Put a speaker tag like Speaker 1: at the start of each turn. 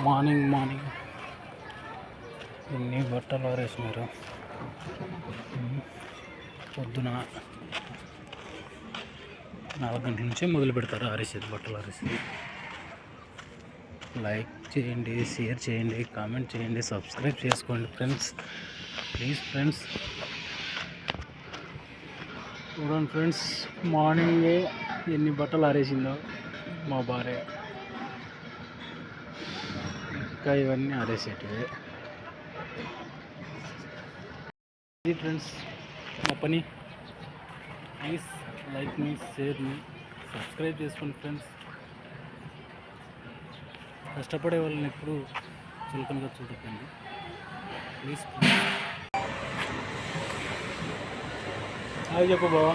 Speaker 1: Morning ఎన్ని బట్టలు ఆరేసినారు. పొద్దున 4 గంటల నుంచే మొదలు పెడతారు ఆరేసేది, బట్టలు ఆరేసేది. లైక్ చేయండి, షేర్ చేయండి, కామెంట్ చేయండి, సబ్స్క్రైబ్ చేసుకోండి ఫ్రెండ్స్, ప్లీజ్ ఫ్రెండ్స్. చూడండి ఫ్రెండ్స్, మార్నింగే ఎన్ని బట్టలు ఆరేసిందో మా భార్య. ఇంకా ఇవన్నీ ఆరేసేటివే. ఇది ఫ్రెండ్స్ మా పని. Please like me, share me, subscribe చేసుకోండి ఫ్రెండ్స్. కష్టపడే వాళ్ళని ఎప్పుడు చులకనగా చూడకండి ప్లీజ్. అది చెప్పు బావా.